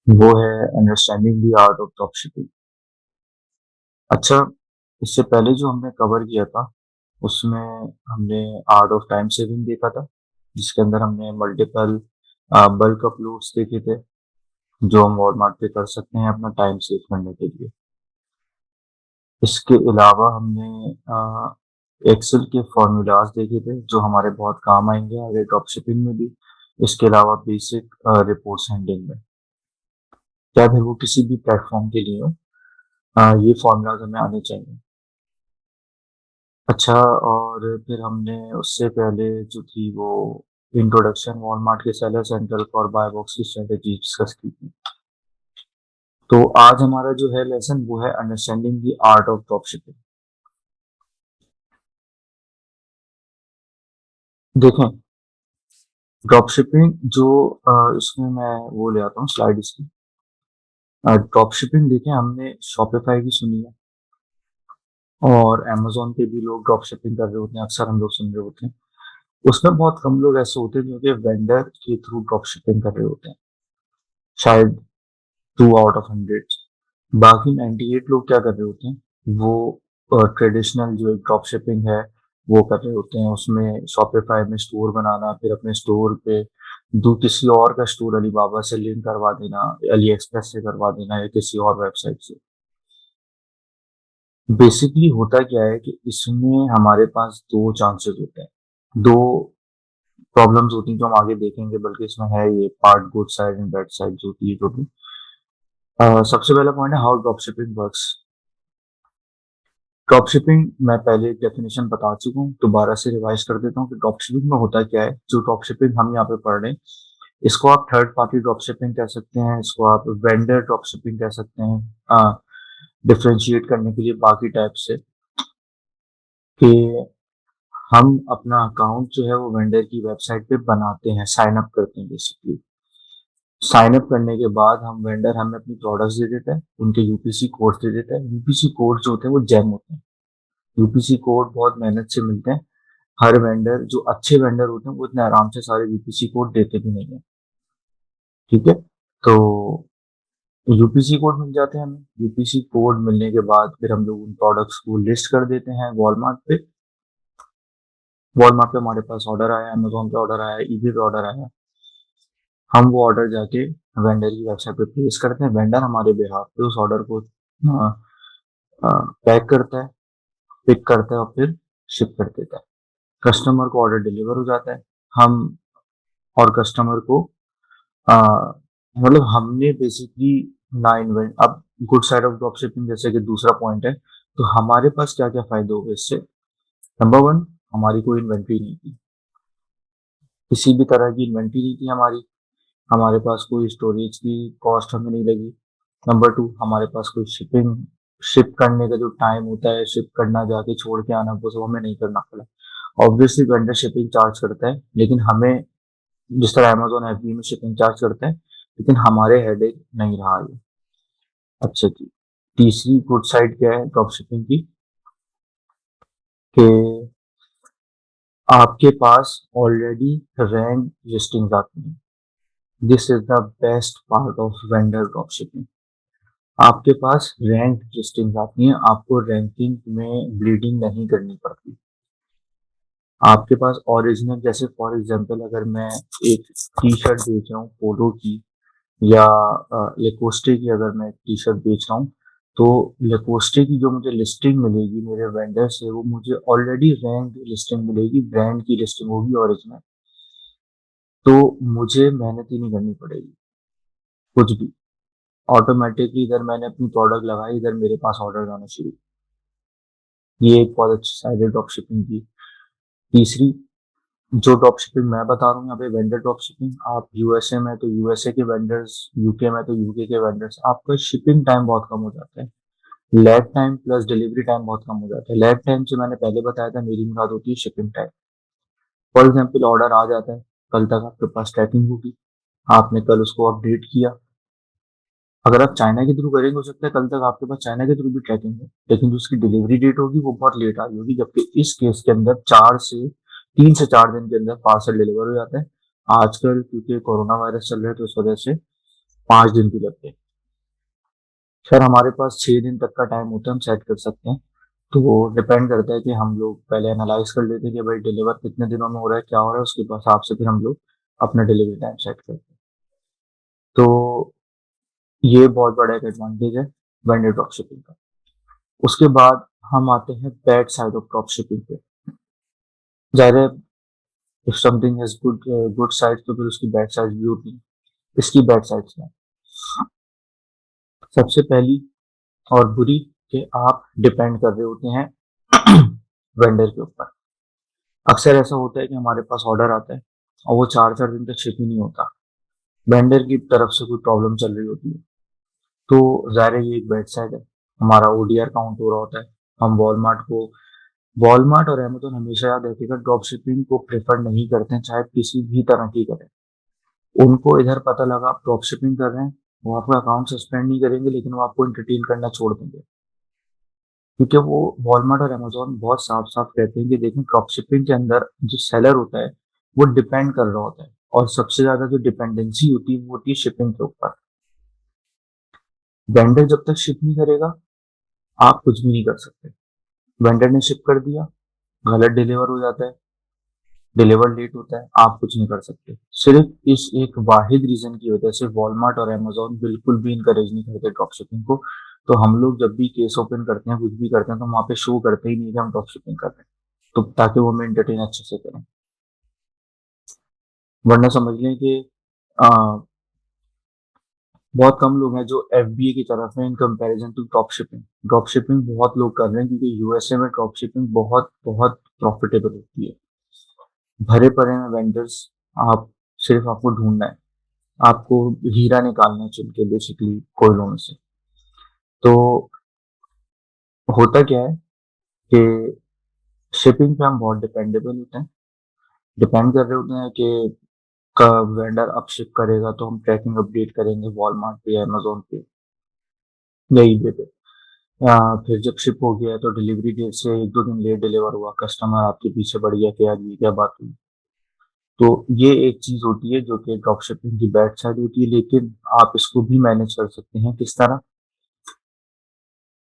वो है understanding the art of drop shipping. अच्छा, इससे पहले जो हमने कवर किया था उसमें हमने आर्ट ऑफ टाइम सेविंग देखा था, जिसके अंदर हमने मल्टीपल बल्क अपलोड्स देखे थे जो हम वॉलमार्ट पे कर सकते हैं अपना टाइम सेव करने के लिए। इसके अलावा हमने एक्सेल के फॉर्मूलाज देखे थे जो हमारे बहुत काम आएंगे आगे ड्रॉप शिपिंग में भी। इसके अलावा बेसिक रिपोर्ट्स हैंडलिंग में, चाहे फिर वो किसी भी प्लेटफॉर्म के लिए हो, ये फॉर्मूलाज हमें आने चाहिए। अच्छा, और फिर हमने उससे पहले जो थी वो इंट्रोडक्शन वॉलमार्ट के सेलर सेंटर और बाय बॉक्स की स्ट्रेटेजी डिस्कस की थी। तो आज हमारा जो है लेसन वो है understanding the art of drop shipping. देखें, ड्रॉप शिपिंग जो इसमें मैं वो ले आता हूँ स्लाइड इसकी। ड्रॉप शिपिंग देखें, हमने शॉपिफाई की सुनी है और अमेजोन पे भी लोग ड्रॉप शिपिंग कर रहे होते हैं, अक्सर हम लोग सुन रहे होते हैं। उसमें बहुत कम लोग ऐसे होते हैं जो कि वेंडर के थ्रू ड्रॉप शिपिंग कर रहे होते हैं, शायद 2 आउट ऑफ 100। बाकी 98 लोग क्या कर रहे होते हैं, वो ट्रेडिशनल जो एक ड्रॉप शिपिंग है वो कर रहे होते हैं। उसमें शॉपिफाई में स्टोर बनाना, फिर अपने स्टोर पे दो किसी और का स्टोर अलीबाबा से लिंक करवा देना, अली एक्सप्रेस से करवा देना या किसी और वेबसाइट से। बेसिकली होता क्या है कि इसमें हमारे पास दो चांसेस होते हैं, दो प्रॉब्लम्स होती हैं जो हम आगे देखेंगे, बल्कि इसमें है ये part good side and bad side जो होती है जो भी। सबसे पहला पॉइंट है how drop shipping works. Drop shipping मैं पहले एक डेफिनेशन बता चुका हूँ, दोबारा से रिवाइज कर देता हूँ कि ड्रॉप शिपिंग में होता क्या है। जो ड्रॉप शिपिंग हम यहाँ पे पढ़ रहे हैं, इसको आप थर्ड पार्टी ड्रॉप शिपिंग कह सकते हैं, इसको आप वेंडर ड्रॉप शिपिंग कह सकते हैं, डिफ्रेंशिएट करने के लिए बाकी टाइप से, कि हम अपना अकाउंट जो है वो वेंडर की वेबसाइट पे बनाते हैं, साइन अप करते हैं। बेसिकली साइन अप करने के बाद हम वेंडर हमें अपनी प्रोडक्ट्स दे देता है, उनके यूपीसी कोड दे देता है। यूपीसी कोड जो होते हैं वो जेम होते हैं, यूपीसी कोड बहुत मेहनत से मिलते हैं। हर वेंडर, जो अच्छे वेंडर होते हैं वो इतने आराम से सारे यूपीसी कोड देते भी नहीं है। ठीक है, तो यूपीसी कोड मिल जाते हैं हमें। यूपीसी कोड मिलने के बाद फिर हम लोग उन प्रोडक्ट्स को लिस्ट कर देते हैं वॉलमार्ट पे। वॉलमार्ट पे हमारे पास ऑर्डर आया, अमेजोन पे ऑर्डर आया, ईबे पे ऑर्डर आया। हम वो ऑर्डर जाके वेंडर की वेबसाइट पे प्लेस करते हैं। वेंडर हमारे बिहाफ पे उस ऑर्डर को पैक करता है, पिक करता है और फिर शिप कर देता है। कस्टमर को ऑर्डर डिलीवर हो जाता है। हम और कस्टमर को आ, मतलब हमने बेसिकली ना इन्वेंट। अब good side of drop shipping जैसे कि दूसरा पॉइंट है, तो हमारे पास क्या क्या फायदे हो गए इससे। नंबर वन, हमारी कोई इन्वेंट्री नहीं थी, किसी भी तरह की इन्वेंट्री नहीं थी हमारी। हमारे पास कोई स्टोरेज की कॉस्ट हमें नहीं लगी। नंबर टू, हमारे पास कोई शिप करने का जो टाइम होता है, शिप करना, जाके छोड़ के आना, वो सब हमें नहीं करना पड़ा। ऑब्वियसली वेंडर शिपिंग चार्ज करता है, लेकिन हमें जिस तरह अमेजोन एफबी में शिपिंग चार्ज करते हैं, लेकिन हमारे हेडेक नहीं रहा ये। अच्छा जी, तीसरी गुड साइड क्या है ड्रॉप शिपिंग की, कि आपके पास ऑलरेडी रैंक लिस्टिंग्स आती हैं। This is the best part of vendor drop shipping. आपके पास रैंक लिस्टिंग्स आती हैं, आपको रैंकिंग में ब्लीडिंग नहीं करनी पड़ती। आपके पास ओरिजिनल, जैसे फॉर एग्जांपल अगर मैं एक टी शर्ट बेच रहा हूँ पोलो की, या लेकोस्टे की अगर मैं टी शर्ट बेच रहा हूँ, तो लेकोस्टे की जो मुझे लिस्टिंग मिलेगी मेरे वेंडर से, वो मुझे ऑलरेडी रैंक लिस्टिंग मिलेगी, ब्रांड की लिस्टिंग होगी ओरिजिनल। तो मुझे मेहनत ही नहीं करनी पड़ेगी कुछ भी। ऑटोमेटिकली इधर मैंने अपनी प्रोडक्ट लगाई, इधर मेरे पास ऑर्डर आना शुरू। ये एक बहुत अच्छी साइड है ड्रॉप शिपिंग की। तीसरी, जो ड्रॉप शिपिंग मैं बता रहा हूँ यहाँ पे वेंडर ड्रॉप शिपिंग, आप यूएसए में तो यूएसए के वेंडर्स, यूके में तो यूके के वेंडर्स, आपका शिपिंग टाइम बहुत कम हो जाता है। Lag time plus delivery time बहुत कम हो जाता है। लैग टाइम से मैंने पहले बताया था, मेरी मुराद होती है shipping time. For example order आ जाता है, कल तक आपके पास ट्रैकिंग होगी, आपने कल उसको अपडेट किया। अगर आप चाइना के थ्रू करेंगे, हो सकता है कल तक आपके पास चाइना के थ्रू भी ट्रैकिंग है, लेकिन जो उसकी डिलीवरी डेट होगी वो बहुत लेट आ रही होगी। जबकि इस केस के अंदर 3 से 4 दिन के अंदर पार्सल डिलीवर हो जाता है। आजकल क्योंकि कोरोना वायरस चल रहा है तो इस वजह से 5 दिन भी लग गए। सर हमारे पास 6 दिन तक का टाइम होता है, हम सेट कर सकते हैं। तो वो डिपेंड करता है कि हम लोग पहले एनालाइज कर लेते हैं कि भाई डिलीवर कितने दिनों में हो रहा है, क्या हो रहा है, उसके हिसाब से फिर हम लोग अपना डिलीवरी टाइम सेट करते हैं। तो ये बहुत बड़ा एक एडवांटेज है वेंडर ड्रॉप शिपिंग का। उसके बाद हम आते हैं bad side of drop shipping पे। जाहिर है, if something has good side तो फिर उसकी बैड साइड भी होती है। इसकी बैड साइड्स क्या है? सबसे पहली और बुरी कि आप डिपेंड कर रहे होते हैं वेंडर के ऊपर। अक्सर ऐसा होता है कि हमारे पास ऑर्डर आता है और वो 4-4 दिन तक शिप ही नहीं होता, वेंडर की तरफ से कोई प्रॉब्लम चल रही होती है। तो ज़ाहिर है ये एक बैड साइड है, हमारा ओडीआर काउंट हो रहा होता है। हम वॉलमार्ट और अमेजोन हमेशा याद रखिएगा ड्रॉप शिपिंग को प्रेफर नहीं करते हैं, चाहे किसी भी तरह की करें। उनको इधर पता लगा आप ड्रॉप शिपिंग कर रहे हैं, वो आपका अकाउंट सस्पेंड नहीं करेंगे, लेकिन वो आपको एंटरटेन करना छोड़ देंगे। क्योंकि वो वॉलमार्ट और अमेजोन बहुत साफ साफ कहते हैं कि देखें, ड्रॉप शिपिंग के अंदर जो सेलर होता है वो डिपेंड कर रहा होता है, और सबसे ज्यादा जो डिपेंडेंसी होती है वो होती है शिपिंग के ऊपर। वेंडर जब तक शिप नहीं करेगा आप कुछ भी नहीं कर सकते। वेंडर ने शिप कर दिया, गलत डिलीवर हो जाता है, डिलीवर लेट होता है, आप कुछ नहीं कर सकते। सिर्फ इस एक वाहिद रीजन की वजह से वॉलमार्ट और अमेजोन बिल्कुल भी इंकरेज नहीं करते ड्रॉप शिपिंग को। तो हम लोग जब भी केस ओपन करते हैं, कुछ भी करते हैं, तो वहां पे शो करते ही नहीं कि हम ड्रॉप शिपिंग कर रहे हैं, तो ताकि वो हमें एंटरटेन अच्छे से करें। वरना समझ लें कि आ, बहुत कम लोग हैं जो एफबीए की तरफ है in comparison to drop shipping. Drop shipping बहुत लोग कर रहे हैं क्योंकि यूएसए में ड्रॉप शिपिंग बहुत बहुत प्रॉफिटेबल होती है। भरे पड़े हैं वेंडर्स, आप सिर्फ आपको ढूंढना है, आपको हीरा निकालना है चुन के बेसिकली कोयलों में से। तो होता क्या है कि शिपिंग पे हम बहुत डिपेंडेबल होते हैं, डिपेंड कर रहे होते हैं कि कब वेंडर अब शिप करेगा, तो हम ट्रैकिंग अपडेट करेंगे वॉलमार्ट पे या अमेजोन पे या ईबे पे। फिर जब शिप हो गया तो डिलीवरी डेट से 1-2 दिन लेट डिलीवर हुआ, कस्टमर आपके पीछे पड़ गया कि यार ये क्या बात हुई। तो ये एक चीज होती है जो कि ड्रॉप शिपिंग की बैड साइड होती है, लेकिन आप इसको भी मैनेज कर सकते हैं। किस तरह?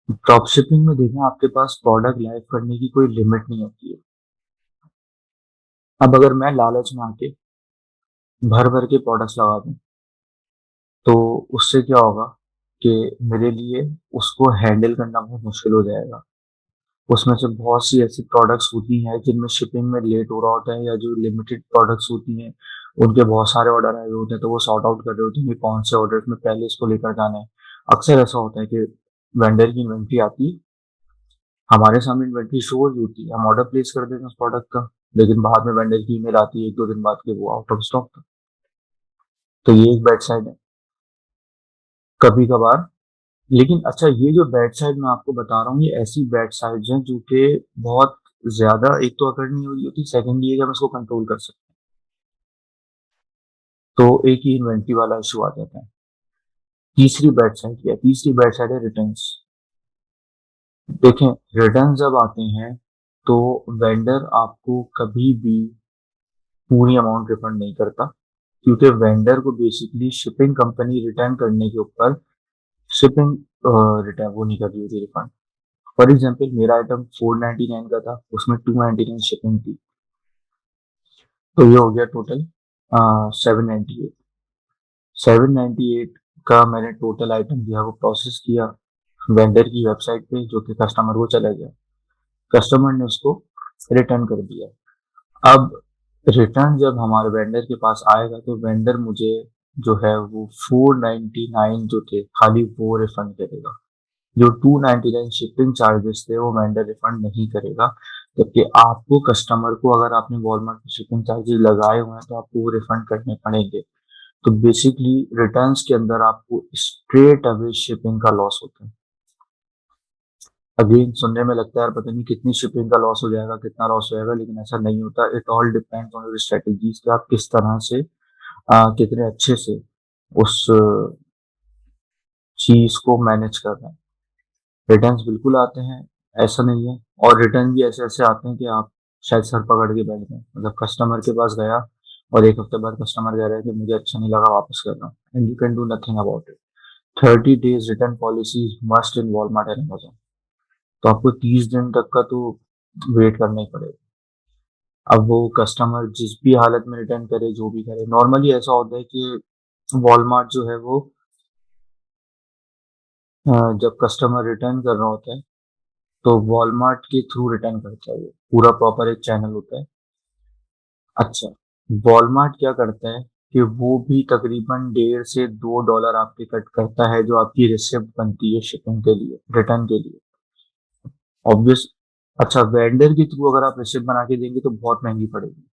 ड्रॉप शिपिंग में देखें, आपके पास प्रोडक्ट लाइव करने की कोई लिमिट नहीं होती है। अब अगर मैं लालच में आके भर भर के प्रोडक्ट्स लगा दूं, तो उससे क्या होगा कि मेरे लिए उसको हैंडल करना बहुत मुश्किल हो जाएगा। उसमें से बहुत सी ऐसी प्रोडक्ट्स होती हैं जिनमें शिपिंग में लेट हो रहा होता है, या जो लिमिटेड प्रोडक्ट्स होती हैं उनके बहुत सारे ऑर्डर आए हुए होते हैं, तो वो सॉर्ट आउट कर रहे होते हैं कि कौन से ऑर्डर में पहले इसको लेकर जाना है। अक्सर ऐसा होता है कि वेंडर की इन्वेंट्री आती है, हमारे सामने इन्वेंट्री शो हो रही होती है, हम ऑर्डर प्लेस कर देते हैं उस प्रोडक्ट का, लेकिन बाद में वेंडर की ईमेल आती है 1-2 दिन बाद कि वो आउट ऑफ स्टॉक था। तो ये एक बैड साइड है कभी कभार। लेकिन अच्छा, ये जो बैड साइड मैं आपको बता रहा हूँ, ये ऐसी बैड साइड्स हैं जो कि बहुत ज्यादा, एक तो अगर नहीं हो रही होती, सेकंड ये कि हम इसको कंट्रोल कर सकते हैं। तो एक ही इन्वेंट्री वाला इशू आ जाता है। तीसरी बैड साइड क्या है? तीसरी बैड साइड है रिटर्न्स। देखें, रिटर्न जब आते हैं तो वेंडर आपको कभी भी पूरी अमाउंट रिफंड नहीं करता, क्योंकि वेंडर को बेसिकली शिपिंग कंपनी रिटर्न करने के ऊपर शिपिंग रिटर्न वो नहीं कर रही होती रिफंड। फॉर एग्जाम्पल, मेरा आइटम 499 का था, उसमें 299 शिपिंग थी, तो ये हो गया टोटल 798। 798 का मैंने टोटल आइटम दिया, वो प्रोसेस किया वेंडर की वेबसाइट पे, जो कि कस्टमर को चला गया, कस्टमर ने उसको रिटर्न कर दिया। अब रिटर्न जब हमारे वेंडर के पास आएगा तो वेंडर मुझे जो है वो 499 जो थे खाली वो रिफंड करेगा। जो 299 शिपिंग चार्जेस थे वो वेंडर रिफंड नहीं करेगा। जबकि आपको कस्टमर को, अगर आपने वॉलमार्ट के शिपिंग चार्जेस लगाए हुए हैं, तो आपको वो रिफंड करने पड़ेंगे। तो बेसिकली रिटर्न्स के अंदर आपको स्ट्रेट अवे शिपिंग का लॉस होता है। अगेन सुनने में लगता है यार पता नहीं कितनी शिपिंग का लॉस हो जाएगा, कितना लॉस हो जाएगा, लेकिन ऐसा नहीं होता। It all depends on your strategies कि आप किस तरह से कितने अच्छे से उस चीज को मैनेज कर रहे हैं। रिटर्न्स बिल्कुल आते हैं, ऐसा नहीं है। और रिटर्न भी ऐसे ऐसे आते हैं कि आप शायद सर पकड़ के बैठ गए। मतलब कस्टमर के पास गया, और एक हफ्ते बाद कस्टमर कह रहा है कि मुझे अच्छा नहीं लगा, वापस कर रहा हूँ, and you can do nothing about it. 30 days return policy must in Walmart and Amazon. तो आपको 30 दिन तक का तो वेट करना ही पड़ेगा। अब वो कस्टमर जिस भी हालत में रिटर्न करे, जो भी करे, नॉर्मली ऐसा होता है कि वॉलमार्ट जो है वो जब कस्टमर रिटर्न कर रहा होता है तो वॉलमार्ट के थ्रू रिटर्न करता है, वो पूरा प्रॉपर एक चैनल होता है। अच्छा, वॉलमार्ट क्या करता है कि वो भी तकरीबन $1.5 से $2 आपके कट करता है, जो आपकी रिसिप्ट बनती है शिपिंग के लिए, रिटर्न के लिए। ऑब्वियस। अच्छा, वेंडर के थ्रू अगर आप रिसिप्ट बना के देंगे तो बहुत महंगी पड़ेगी।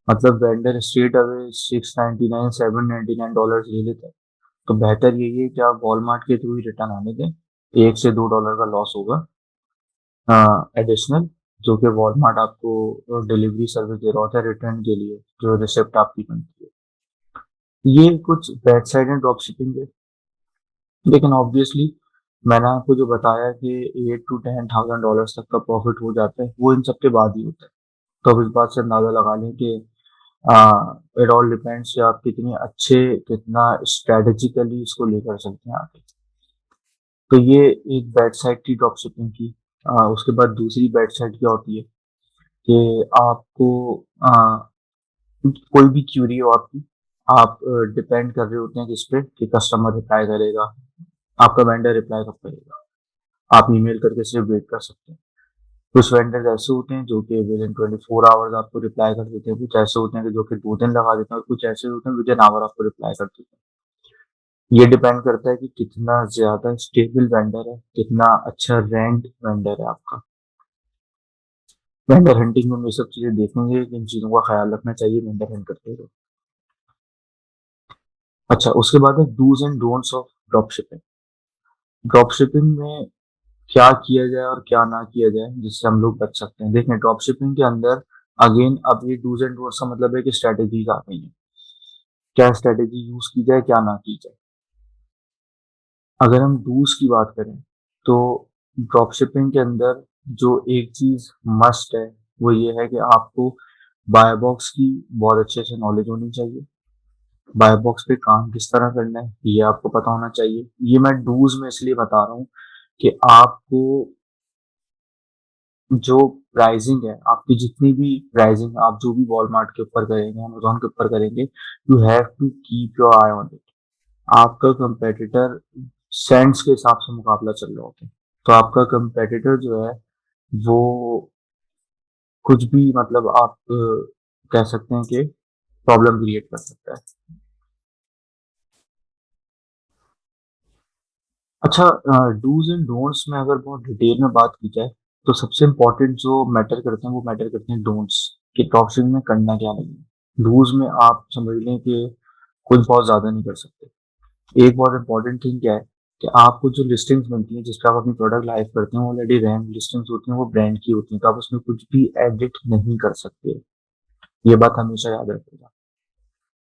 मतलब वेंडर स्ट्रेट अवे $6.99 $7.99 ले लेता है। तो बेहतर यही है कि आप वॉलमार्ट के थ्रू ही रिटर्न आने दें। $1 से $2 का लॉस होगा एडिशनल, जो कि वॉलमार्ट आपको डिलीवरी सर्विस दे रहा होता है रिटर्न के लिए, जो रिसिप्ट आपकी बनती है। ये कुछ back side and drop shipping है। लेकिन ऑब्वियसली मैंने आपको जो बताया कि $8 to $10,000 तक का प्रॉफिट हो जाता है, वो इन सब के बाद ही होता है। तो अब इस बात से अंदाजा लगा लें कि इट ऑल डिपेंड्स कि आप कितनी अच्छे, कितना स्ट्रेटेजिकली इसको लेकर चलते हैं आगे। तो ये एक बैड साइड थी ड्रॉप शिपिंग की। उसके बाद दूसरी बैड साइड क्या होती है कि आपको कोई भी क्यूरी हो आपकी, आप डिपेंड कर रहे होते हैं किस पे कि कस्टमर रिप्लाई करेगा, आपका वेंडर रिप्लाई कब करेगा। आप ईमेल करके सिर्फ वेट कर सकते हैं। कुछ वेंडर्स ऐसे होते हैं जो कि विद इन 24 आवर्स आपको रिप्लाई कर देते हैं, कुछ ऐसे होते हैं कि जो कि 2 दिन लगा देते हैं, और कुछ ऐसे होते हैं विद इन आवर आपको रिप्लाई कर देते हैं। ये डिपेंड करता है कि कितना ज्यादा स्टेबल वेंडर है, कितना अच्छा रैंक वेंडर है आपका। वेंडर हंटिंग में ये सब चीजें देखेंगे कि इन चीजों का ख्याल रखना चाहिए वेंडर हंट करते हुए। अच्छा, उसके बाद है dos and don'ts of drop shipping. Drop shipping में क्या किया जाए और क्या ना किया जाए जिससे हम लोग बच सकते हैं। देखें, ड्रॉप शिपिंग के अंदर अगेन अब ये डूज एंड डोंट्स का मतलब है कि स्ट्रेटेजीज आ गई हैं। क्या स्ट्रेटेजी यूज की जाए, क्या ना की जाए। अगर हम डूज की बात करें तो ड्रॉप शिपिंग के अंदर जो एक चीज मस्ट है वो ये है कि आपको बाय बॉक्स की बहुत अच्छे से नॉलेज होनी चाहिए। बाय बॉक्स पे काम किस तरह करना है ये आपको पता होना चाहिए। ये मैं डूज में इसलिए बता रहा हूँ कि आपको जो प्राइसिंग है, आपकी जितनी भी प्राइसिंग आप जो भी वॉलमार्ट के ऊपर करेंगे, अमेजोन के ऊपर करेंगे, you have to keep your eye on it. आपका कंपेटिटर सेंट्स के हिसाब से मुकाबला चल रहा होता है। तो आपका कंपेटिटर जो है वो कुछ भी, मतलब आप कह सकते हैं कि प्रॉब्लम क्रिएट कर सकता है। अच्छा, डूज एंड डोंट्स में अगर बहुत डिटेल में बात की जाए तो सबसे इम्पोर्टेंट जो मैटर करते हैं वो मैटर करते हैं डोंट्स, कि ड्रॉप शिपिंग में करना क्या नहीं है। डूज में आप समझ लें कि कुछ बहुत ज्यादा नहीं कर सकते। एक बहुत इंपॉर्टेंट थिंग क्या है कि आपको जो लिस्टिंग्स मिलती हैं जिस पर आप अपनी प्रोडक्ट लाइव करते हैं, ऑलरेडी रैंक लिस्टिंग्स होती हैं, वो ब्रांड की होती हैं, तो आप उसमें कुछ भी एडिट नहीं कर सकते। ये बात हमेशा याद रखिएगा।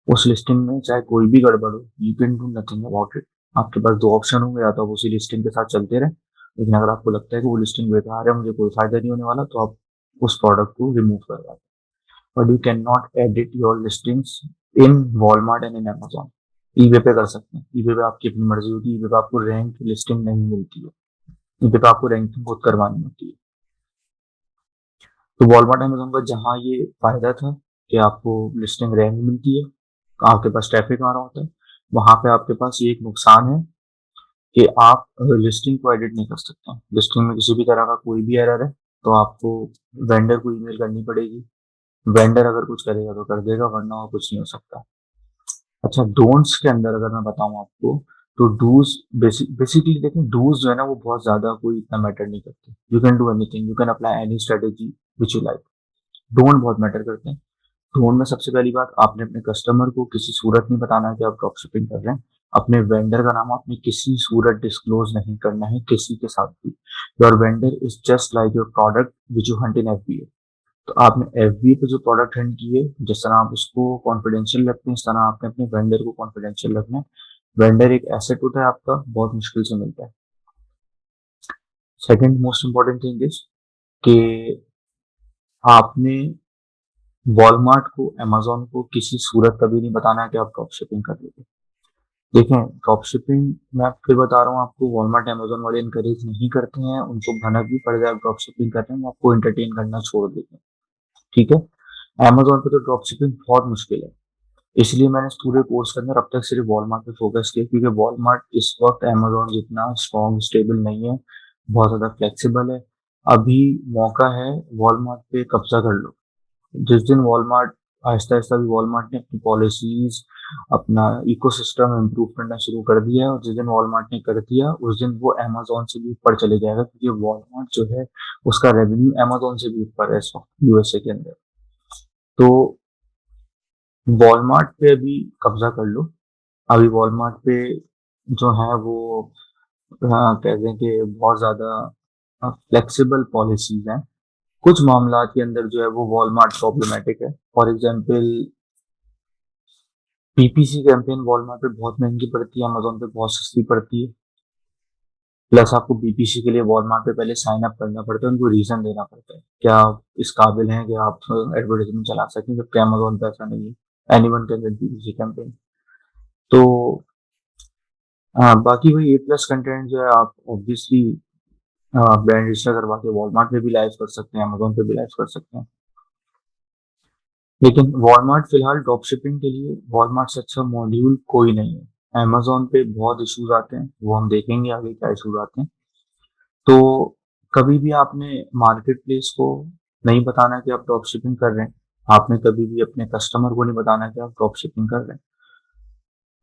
उस लिस्टिंग में चाहे कोई भी गड़बड़ हो, you can do nothing about it. आपके पास दो ऑप्शन होंगे, या तो आप उसी लिस्टिंग के साथ चलते रहें, लेकिन अगर आपको लगता है कि वो लिस्टिंग बेकार है, मुझे कोई फायदा नहीं होने वाला, तो आप उस प्रोडक्ट को रिमूव कर दें। But you can not edit your listings in Walmart and in Amazon. EBay पे कर सकते हैं, ईबे पे आपकी अपनी मर्जी होती है, ईबे पे आपको रैंक लिस्टिंग नहीं मिलती है, ईबे पे आपको रैंकिंग खुद करवानी होती है। तो वॉलमार्ट अमेजोन का जहाँ ये फायदा था कि आपको लिस्टिंग रैंक मिलती है, आपके पास ट्रैफिक आ रहा होता है, वहां पे आपके पास ये एक नुकसान है कि आप लिस्टिंग को एडिट नहीं कर सकते हैं। लिस्टिंग में किसी भी तरह का कोई भी एरर है तो आपको वेंडर को ईमेल करनी पड़ेगी। वेंडर अगर कुछ करेगा तो कर देगा, वरना और कुछ नहीं हो सकता। अच्छा, डोंट्स के अंदर अगर मैं बताऊं आपको, तो डूज बेसिकली देखें, डूज जो है ना वो बहुत ज्यादा कोई इतना मैटर नहीं करते। You can do anything, you can apply any strategy which you like. Don't बहुत मैटर करते हैं। डोंट में सबसे पहली बात, आपने अपने कस्टमर को किसी सूरत नहीं बताना है कि आप ड्रॉप शिपिंग कर रहे हैं। अपने वेंडर का नाम आपने किसी सूरत डिस्क्लोज नहीं करना है किसी के साथ भी। Your vendor is just like your product which you Hunt in FBA. तो आपने एफबी पे जो प्रोडक्ट हंट किए, जिस तरह आप उसको कॉन्फिडेंशियल रखते हैं, इस तरह आपने अपने वेंडर को कॉन्फिडेंशियल रखना है। वेंडर एक एसेट होता है आपका, बहुत मुश्किल से मिलता है। Second most important thing is कि आपने वॉलमार्ट को, अमेज़न को किसी सूरत कभी नहीं बताना है कि आप ड्रॉप शिपिंग कर रहे हो। देखें, ड्रॉप शिपिंग मैं फिर बता रहा हूँ आपको, वॉलमार्ट अमेज़न वाले इनकरेज नहीं करते हैं, उनको भनक भी पड़ जाए ड्रॉप शिपिंग करने में, वो आपको एंटरटेन करना छोड़ देते हैं। ठीक है? अमेज़न पे तो ड्रॉप शिपिंग बहुत मुश्किल है। इसलिए मैंने इस पूरे कोर्स के अंदर अब तक सिर्फ वॉलमार्ट पे फोकस किया, क्योंकि वॉलमार्ट इस वक्त अमेज़न जितना स्ट्रॉन्ग, स्टेबल नहीं है, बहुत ज़्यादा फ्लेक्सिबल है। अभी मौका है, वॉलमार्ट पे कब्जा कर लो। जिस दिन वॉलमार्ट आहिस्ता आहिस्ता भी वॉलमार्ट ने अपनी पॉलिसीज, अपना इकोसिस्टम इम्प्रूव करना शुरू कर दिया है, और जिस दिन वॉलमार्ट ने कर दिया उस दिन वो अमेज़न से भी ऊपर चले जाएगा, क्योंकि वॉलमार्ट जो है उसका रेवेन्यू अमेज़न से भी ऊपर है इस वक्त यूएसए के अंदर। तो वॉलमार्ट पे अभी कब्जा कर लो। अभी वॉलमार्ट पे जो है वो कहते हैं कि बहुत ज़्यादा फ्लेक्सिबल पॉलिसीज हैं। कुछ मामलात के अंदर जो है वो वॉलमार्ट प्रॉब्लमेटिक है। For example, PPC campaign Walmart पे बहुत महंगी पड़ती है, अमेज़न पे बहुत सस्ती पड़ती है। प्लस आपको बीपीसी के लिए वॉलमार्ट पे पहले साइन अप करना पड़ता है, उनको रीजन देना पड़ता है क्या आप इस काबिल हैं कि आप एडवर्टाइजमेंट चला सकें, जबकि अमेज़न पे ऐसा नहीं है, anyone can get BPC campaign. तो हाँ, बाकी वही ए प्लस कंटेंट जो है आप ऑब्वियसली ब्रांड रजिस्टर करवा के वॉलमार्ट पे भी लाइव कर सकते हैं, अमेज़न पे भी लाइव कर सकते हैं। लेकिन वॉलमार्ट फिलहाल ड्रॉप शिपिंग के लिए वॉलमार्ट से अच्छा मॉड्यूल कोई नहीं है। अमेज़न पे बहुत इश्यूज आते हैं, वो हम देखेंगे आगे क्या इश्यूज आते हैं। तो कभी भी आपने मार्केट प्लेस को नहीं बताना कि आप ड्रॉप शिपिंग कर रहे हैं। आपने कभी भी अपने कस्टमर को नहीं बताना कि आप ड्रॉप शिपिंग कर रहे हैं।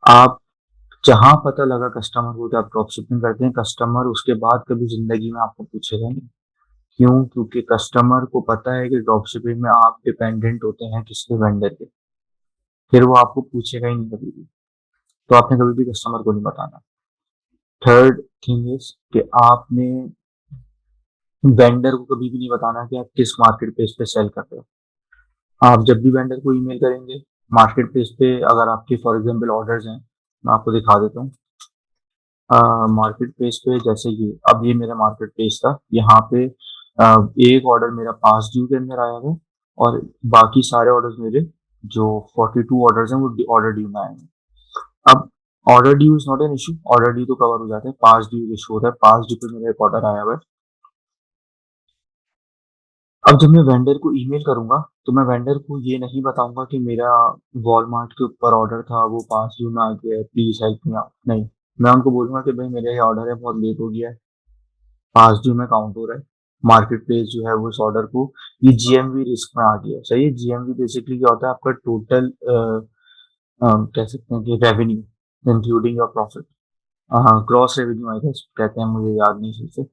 आप जहां पता लगा कस्टमर को कि आप ड्रॉप शिपिंग करते हैं, कस्टमर उसके बाद कभी जिंदगी में आपको पूछेगा नहीं। क्यों? क्योंकि कस्टमर को पता है कि ड्रॉप शिपिंग में आप डिपेंडेंट होते हैं किसके, वेंडर के। फिर वो आपको पूछेगा ही नहीं कभी भी। तो आपने कभी भी कस्टमर को नहीं बताना। थर्ड थिंग इज कि आपने वेंडर को कभी भी नहीं बताना कि आप किस मार्केट प्लेस पे सेल कर रहे हो। आप जब भी वेंडर को ईमेल करेंगे, मार्केट प्लेस पे अगर आपके फॉर एग्जांपल ऑर्डर्स हैं, मैं आपको दिखा देता हूँ। मार्केट प्लेस पे जैसे ये, अब ये मेरा मार्केट प्लेस था, यहाँ पे एक ऑर्डर मेरा पास ड्यू के अंदर आया है, और बाकी सारे ऑर्डर्स मेरे जो 42 ऑर्डर्स हैं वो ऑर्डर ड्यू में आए हैं। अब order due is not an issue, order due तो कवर हो जाता है, पास ड्यू इशू होता है। पास ड्यू पे मेरा एक ऑर्डर आया हुआ है। अब जब मैं वेंडर को ईमेल करूंगा, तो मैं वेंडर को ये नहीं बताऊंगा कि मेरा वॉलमार्ट के ऊपर ऑर्डर था, वो पास ड्यू में आ गया है, प्लीज हेल्प मी आउट। नहीं, मैं उनको बोलूंगा कि भाई मेरा ये ऑर्डर है, बहुत लेट हो गया है, पास ड्यू में काउंट हो रहा है। मार्केट प्लेस जो है वो इस ऑर्डर को, ये जीएमवी रिस्क में आ गया है। सही है? जीएमवी बेसिकली क्या होता है? आपका टोटल कह सकते हैं कि रेवेन्यू इंक्लूडिंग योर प्रॉफिट। हाँ, ग्रॉस रेवेन्यू आई गेस कहते हैं, मुझे याद नहीं सही से।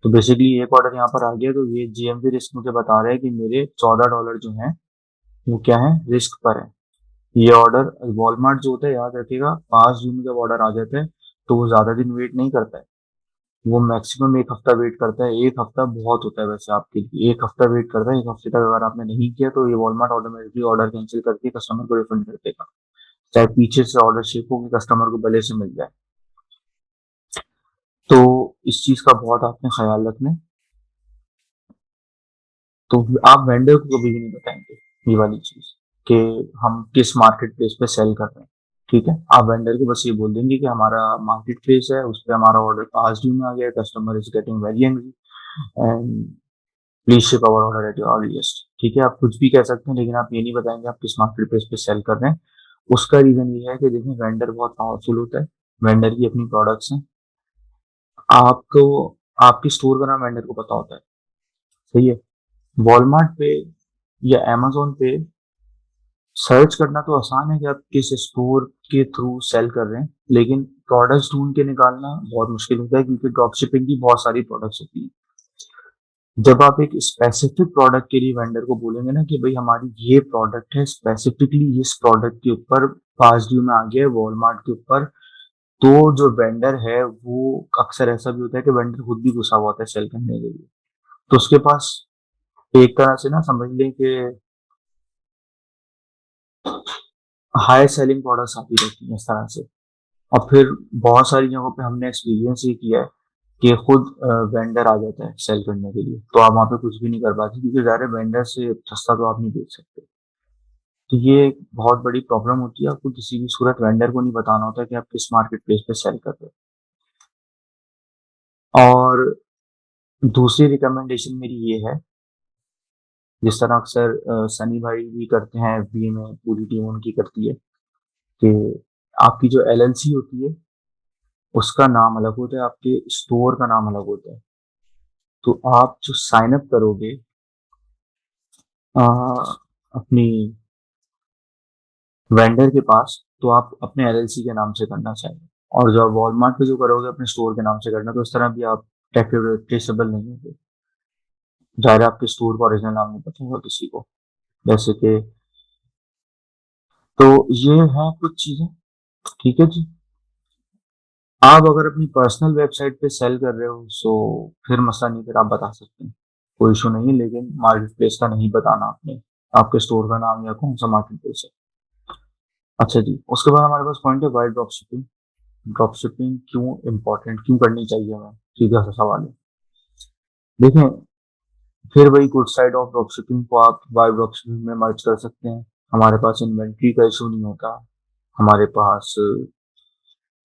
तो बेसिकली एक ऑर्डर यहाँ पर आ गया, तो ये जीएमवी रिस्क मुझे बता रहा है कि मेरे $14 जो हैं वो क्या है, रिस्क पर है। ये ऑर्डर वॉलमार्ट जो होता है, याद रखिएगा, 5 जून में जब ऑर्डर आ जाता है तो वो ज्यादा दिन वेट नहीं करता है। वो मैक्सिमम एक हफ्ता वेट करता है। एक हफ्ता बहुत होता है वैसे आपके लिए, एक हफ्ता वेट करता है। एक हफ्ते तक अगर आपने नहीं किया तो ये वॉलमार्ट ऑटोमेटिकली ऑर्डर कैंसिल करके कस्टमर को रिफंड कर देगा, चाहे पीछे से ऑर्डर शिप हो कि कस्टमर को भले से मिल जाए। तो इस चीज का बहुत आपने ख्याल रखना है। तो आप वेंडर को कभी भी नहीं बताएंगे ये वाली चीज कि हम किस मार्केट प्लेस पे सेल कर रहे हैं। ठीक है? आप वेंडर को बस ये बोल देंगे कि हमारा मार्केट प्लेस है, उस पर हमारा ऑर्डर पास ड्यू में आ गया, customer is getting very angry and please ship our order at your earliest. ठीक है? आप कुछ भी कह सकते हैं, लेकिन आप ये नहीं बताएंगे आप किस मार्केट प्लेस पे सेल कर रहे हैं। उसका रीजन ये है कि देखिए, वेंडर बहुत पावरफुल होता है, वेंडर की अपनी प्रोडक्ट्स हैं। आपको आपकी स्टोर का नाम वेंडर को पता होता है। सही है? वॉलमार्ट पे या अमेजोन पे सर्च करना तो आसान है कि आप किस स्टोर के थ्रू सेल कर रहे हैं, लेकिन प्रोडक्ट्स ढूंढ के निकालना बहुत मुश्किल होता है, क्योंकि ड्रॉप शिपिंग की बहुत सारी प्रोडक्ट्स होती हैं। जब आप एक स्पेसिफिक प्रोडक्ट के लिए वेंडर को बोलेंगे ना कि भाई हमारी ये प्रोडक्ट है, स्पेसिफिकली इस प्रोडक्ट के ऊपर पास ड्यू में आ गया है वॉलमार्ट के ऊपर, तो जो वेंडर है वो, अक्सर ऐसा भी होता है कि वेंडर खुद भी गुस्सा हुआ होता है सेल करने के लिए, तो उसके पास एक तरह से ना समझ लें कि हाई सेलिंग प्रोडक्ट्स आती रहती हैं इस तरह से। और फिर बहुत सारी जगहों पे हमने एक्सपीरियंस ये किया है कि खुद वेंडर आ जाता है सेल करने के लिए, तो आप वहाँ पे कुछ भी नहीं कर पाते क्योंकि डायरेक्ट वेंडर से सस्ता तो आप नहीं बेच सकते। तो ये एक बहुत बड़ी प्रॉब्लम होती है, आपको किसी भी सूरत वेंडर को नहीं बताना होता कि आप किस मार्केट प्लेस पे सेल कर रहे हो। और दूसरी रिकमेंडेशन मेरी ये है, जिस तरह अक्सर सनी भाई भी करते हैं, एफबीए में पूरी टीम उनकी करती है, कि आपकी जो एलएलसी होती है उसका नाम अलग होता है, आपके स्टोर का नाम अलग होता है। तो आप जो साइन अप करोगे अ, अपनी वेंडर के पास, तो आप अपने एलएलसी के नाम से करना चाहिए। और जो आप वॉलमार्ट पे जो करोगे अपने स्टोर के नाम से करना, तो इस तरह भी आप ट्रेसेबल नहीं होंगे। ज़ाहिर है आपके स्टोर का ओरिजिनल नाम नहीं पता होगा किसी को, जैसे कि। तो ये है कुछ चीजें। ठीक है जी। आप अगर अपनी पर्सनल वेबसाइट पे सेल कर रहे हो सो फिर मसला नहीं, फिर आप बता सकते हैं, कोई इशू नहीं है, लेकिन मार्केट प्लेस का नहीं बताना आपने, आपके स्टोर का नाम या कौन सा मार्केट प्लेस है। अच्छा जी, उसके बाद हमारे पास पॉइंट है wide drop shipping. Drop shipping क्यों इंपॉर्टेंट, क्यों करनी चाहिए हमें, सीधा सा सवाल है। देखें, फिर वही good side of drop shipping को आप वाइड ड्रॉप शिपिंग में मर्ज कर सकते हैं। हमारे पास इन्वेंट्री का इशू नहीं होता, हमारे पास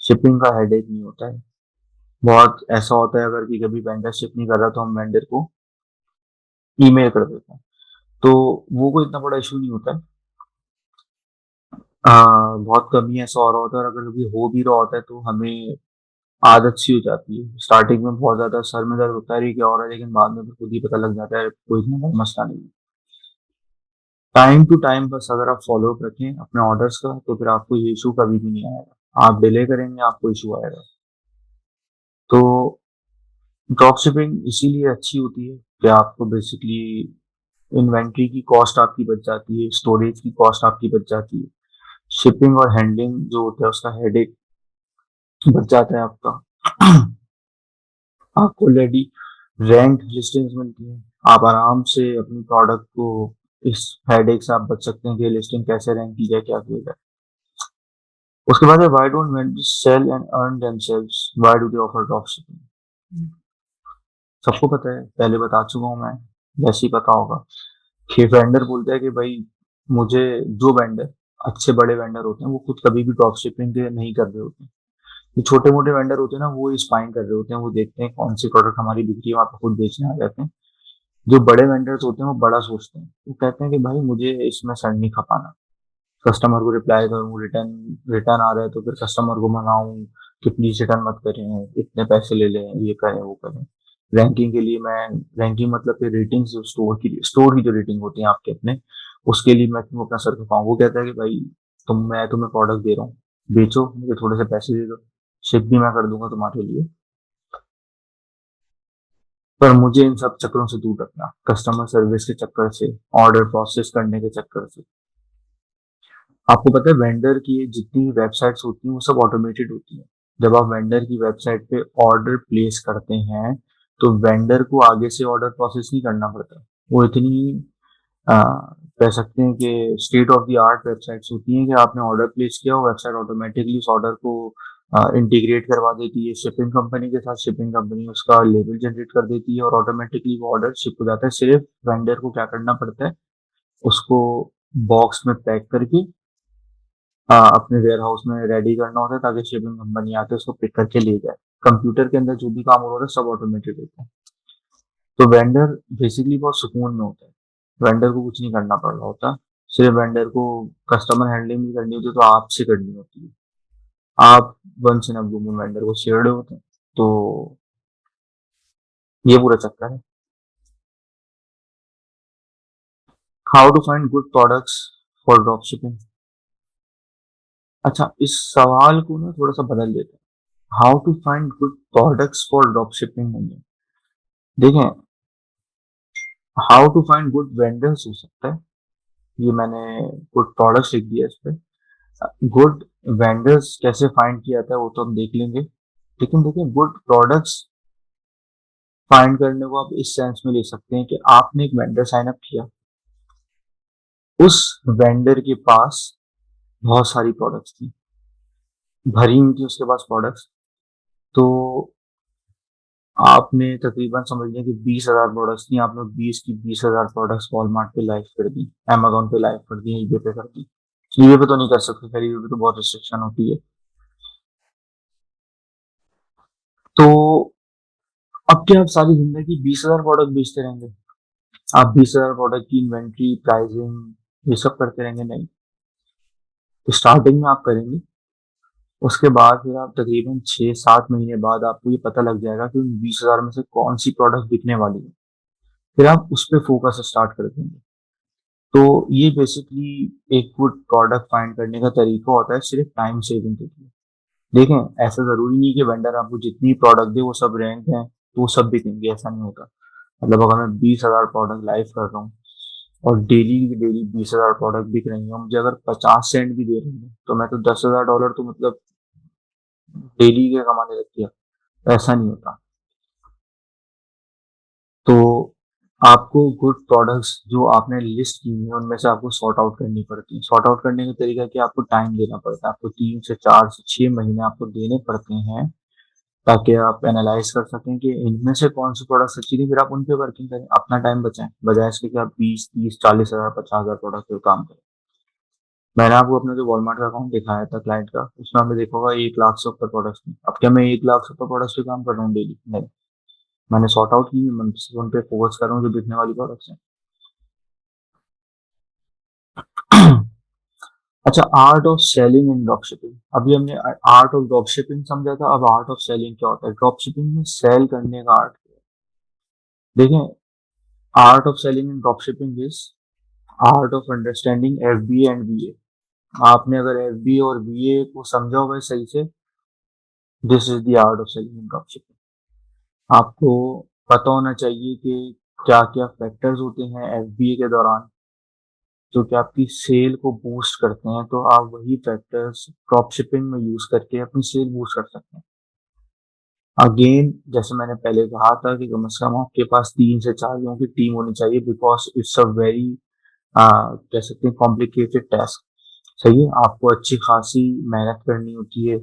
शिपिंग का हेडेक नहीं होता है। बहुत ऐसा होता है अगर कि कभी वेंडर शिप नहीं कर रहा तो हम वेंडर को ईमेल कर देते हैं, तो वो कोई इतना बड़ा इशू नहीं होता है। बहुत कम ही ऐसा हो रहा होता है, और अगर कभी हो भी रहा होता है तो हमें आदत सी हो जाती है। स्टार्टिंग में बहुत ज्यादा सर में दर्द होता है ये क्या हो रहा है, लेकिन बाद में तो खुद ही पता लग जाता है कोई इतना बड़ा मसला नहीं है। टाइम टू टाइम बस अगर आप फॉलो अप रखें अपने ऑर्डर्स का, तो फिर आपको ये इशू कभी भी नहीं आएगा। आप डिले करेंगे आपको इशू आएगा। तो ड्रॉप शिपिंग इसीलिए अच्छी होती है कि आपको बेसिकली इन्वेंट्री की कॉस्ट आपकी बच जाती है, स्टोरेज की कॉस्ट आपकी बच जाती है, शिपिंग और हैंडलिंग जो होता है उसका हेडेक बच जाता है आपका। आपको ऑलरेडी रैंक लिस्टिंग्स मिलती हैं, आप आराम से अपनी प्रोडक्ट को इस हेडेक से आप बच सकते हैं कि लिस्टिंग कैसे रैंक की जाए, क्या किया जाए। उसके बाद है why don't vendors sell and earn themselves, why do they offer drop shipping. सबको पता है, पहले बता चुका हूँ मैं, वैसे ही पता होगा कि वेंडर बोलता है कि भाई मुझे, जो वेंडर अच्छे बड़े वेंडर होते हैं वो खुद कभी भी ड्रॉप शिपिंग नहीं कर रहे होते हैं। ये छोटे मोटे वेंडर होते हैं ना, वो स्पाइंग कर रहे होते हैं, वो देखते हैं कौन सी प्रोडक्ट हमारी बिक रही है, वहां पर खुद बेचने आ जाते हैं। जो बड़े वेंडर्स होते हैं वो बड़ा सोचते हैं, वो कहते हैं कि भाई मुझे इसमें सर नहीं खपाना, कस्टमर को रिप्लाई करूँ, रिटर्न रिटर्न आ रहा है तो फिर कस्टमर को मनाऊं कि प्लीज रिटर्न मत करें, इतने पैसे ले लें, ये करें वो करें। रैंकिंग के लिए मैं, रैंकिंग मतलब कि रेटिंग जो स्टोर की जो रेटिंग होती है आपके अपने, उसके लिए मैं क्यों अपना सर खपाऊं। वो कहता है कि भाई मैं तुम्हें प्रोडक्ट दे रहा हूँ, बेचो, मुझे थोड़े से पैसे दे दो, शिप भी मैं कर दूंगा तुम्हारे लिए, पर मुझे इन सब चक्करों से दूर रखना, कस्टमर सर्विस के चक्कर से, ऑर्डर प्रोसेस करने के चक्कर से। आपको पता है वेंडर की जितनी वेबसाइट्स होती हैं वो सब ऑटोमेटेड होती हैं। जब आप वेंडर की वेबसाइट पे ऑर्डर प्लेस करते हैं तो वेंडर को आगे से ऑर्डर प्रोसेस नहीं करना पड़ता। वो इतनी आ, कह सकते हैं कि state of the art websites होती हैं कि आपने ऑर्डर प्लेस किया, वो वेबसाइट ऑटोमेटिकली उस ऑर्डर को इंटीग्रेट करवा देती है शिपिंग कंपनी के साथ, शिपिंग कंपनी उसका लेबल जनरेट कर देती है और ऑटोमेटिकली वो ऑर्डर शिप हो जाता है। सिर्फ वेंडर को क्या करना पड़ता है, उसको बॉक्स में पैक करके अपने वेयर हाउस में रेडी करना होता है, ताकि शिपिंग कंपनी आके उसको पिक करके ले जाए। कंप्यूटर के अंदर जो भी काम हो रहा है सब ऑटोमेटेड होता है। तो वेंडर बेसिकली बहुत सुकून में होता है, वेंडर को कुछ नहीं करना पड़ रहा होता। सिर्फ वेंडर को कस्टमर हैंडलिंग भी करनी होती है तो आपसे करनी होती है। आप once in a blue moon vendor को शेयर्ड होते हैं। तो ये पूरा चक्कर है। How to find good products for drop shipping. अच्छा, इस सवाल को ना थोड़ा सा बदल देते हैं, how to find good products for drop shipping नहीं है। देखें, how to find good vendors हो सकता है, ये मैंने गुड प्रोडक्ट्स लिख दिया इस पे। गुड वेंडर्स कैसे फाइंड किया जाता है वो तो हम देख लेंगे, लेकिन देखिए गुड प्रोडक्ट्स फाइंड करने को आप इस सेंस में ले सकते हैं कि आपने एक वेंडर साइन अप किया, उस वेंडर के पास बहुत सारी प्रोडक्ट्स थी, भरी हुई थी उसके पास प्रोडक्ट्स। तो आपने तकरीबन समझ लिया कि 20,000 प्रोडक्ट्स थी, आपने 20 प्रोडक्ट्स वॉलमार्ट पे लाइव कर दी, अमेजोन पे लाइव कर दी, ईबे पे कर दी। ईबे पे तो नहीं कर सकते, खैर ईबे पे तो बहुत रिस्ट्रिक्शन होती है। तो अब क्या, आप सारी जिंदगी 20,000 प्रोडक्ट बेचते रहेंगे? आप 20,000 प्रोडक्ट की इन्वेंट्री, प्राइसिंग, ये सब करते रहेंगे? नहीं। तो स्टार्टिंग में आप करेंगे, उसके बाद फिर आप तकरीबन 6-7 महीने बाद आपको ये पता लग जाएगा कि उन 20,000 में से कौन सी प्रोडक्ट बिकने वाली है। फिर आप उस पर फोकस स्टार्ट कर देंगे। तो ये बेसिकली एक गुड प्रोडक्ट फाइंड करने का तरीका होता है, सिर्फ टाइम सेविंग के लिए। देखें, ऐसा जरूरी नहीं कि वेंडर आपको जितनी प्रोडक्ट दे वो सब रैंक है तो वो सब बिकेंगे, ऐसा नहीं होता। मतलब अगर मैं 20,000 प्रोडक्ट लाइव कर रहा हूँ और डेली की डेली 20,000 प्रोडक्ट बिक रही है, मुझे अगर 50 सेंट भी दे रही है तो मैं तो $10,000 तो मतलब डेली के कमाने लग गया। ऐसा नहीं होता। तो आपको गुड प्रोडक्ट्स जो आपने लिस्ट की है उनमें से आपको सॉर्ट आउट करनी पड़ती है। सॉर्ट आउट करने का तरीका कि आपको टाइम देना पड़ता है, आपको 3 से 4 से 6 महीने आपको देने पड़ते हैं, ताकि आप एनालाइज कर सकें कि इनमें से कौन सी प्रोडक्ट अच्छी थी, फिर आप उन पे वर्किंग करें, अपना टाइम बचाएं, बजाय इसके कि आप 20, 30, 40 हजार, 50 हजार प्रोडक्ट पे काम करें। मैंने आपको अपना जो वॉलमार्ट का अकाउंट दिखाया था क्लाइंट का, उसमें आपने देखा होगा 1 लाख से ऊपर प्रोडक्ट्स थे। अब क्या मैं 1 लाख से ऊपर प्रोडक्ट्स पे काम कर रहा हूँ डेली? नहीं। मैंने सॉर्ट आउट की, मैं सिर्फ उन पे फोकस कर रहा हूँ जो बिकने वाली प्रोडक्ट्स हैं। अच्छा, art of selling in drop shipping. अभी हमने आर्ट ऑफ ड्रॉप शिपिंग समझा था, अब आर्ट ऑफ सेलिंग क्या होता है। ड्रॉप शिपिंग में सेल करने का आर्ट। देखें, art of selling in drop shipping is art of understanding FBA and VA। आपने अगर FBA और VA को समझा होगा सही से, this is the art of selling in drop shipping. आपको पता होना चाहिए कि क्या क्या फैक्टर्स होते हैं FBA के दौरान जो कि आपकी सेल को बूस्ट करते हैं, तो आप वही फैक्टर्स ड्रॉप शिपिंग में यूज करके अपनी सेल बूस्ट कर सकते हैं। अगेन, जैसे मैंने पहले कहा था कि कम से कम आपके पास 3 से 4 लोगों की टीम होनी चाहिए, बिकॉज इट्स अ वेरी कह सकते हैं कॉम्प्लिकेटेड टास्क। सही है, आपको अच्छी खासी मेहनत करनी होती है,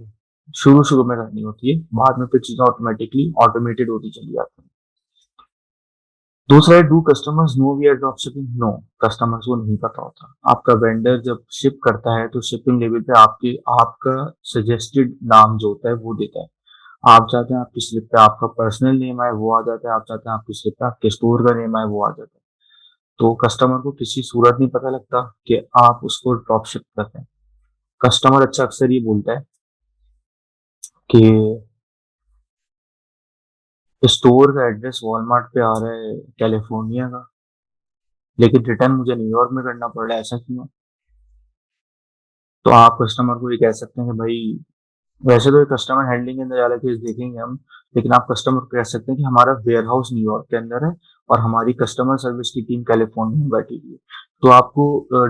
शुरू शुरू में करनी होती है, बाद में फिर चीजें ऑटोमेटिकली ऑटोमेटेड होती चली जाती हैं। दूसरा है, do customers know we are drop shipping? No, customers को नहीं पता होता। आपका वेंडर जब शिप करता है तो शिपिंग लेवल पे आपके आपका सजेस्टेड नाम जो होता है वो देता है। आप चाहते हैं आपकी स्लिप पे आपका पर्सनल नेम आए, वो आ जाता है। आप चाहते हैं आपकी स्लिप पे आपके स्टोर का नेम आए, वो आ जाता है। तो कस्टमर को किसी सूरत नहीं पता लगता कि आप उसको ड्रॉप शिप करते हैं। कस्टमर अच्छा अक्सर ये बोलता है कि स्टोर का एड्रेस वॉलमार्ट पे आ रहा है कैलिफोर्निया का, लेकिन रिटर्न मुझे न्यूयॉर्क में करना पड़ रहा है, ऐसा क्यों है? तो आप कस्टमर को ये कह सकते हैं कि भाई, वैसे तो कस्टमर हैंडलिंग के अंदर ज्यादा केस देखेंगे हम, लेकिन आप कस्टमर को कह सकते हैं कि हमारा वेयर हाउस न्यूयॉर्क के अंदर है और हमारी कस्टमर सर्विस की टीम कैलिफोर्निया में बैठी हुई है। तो आपको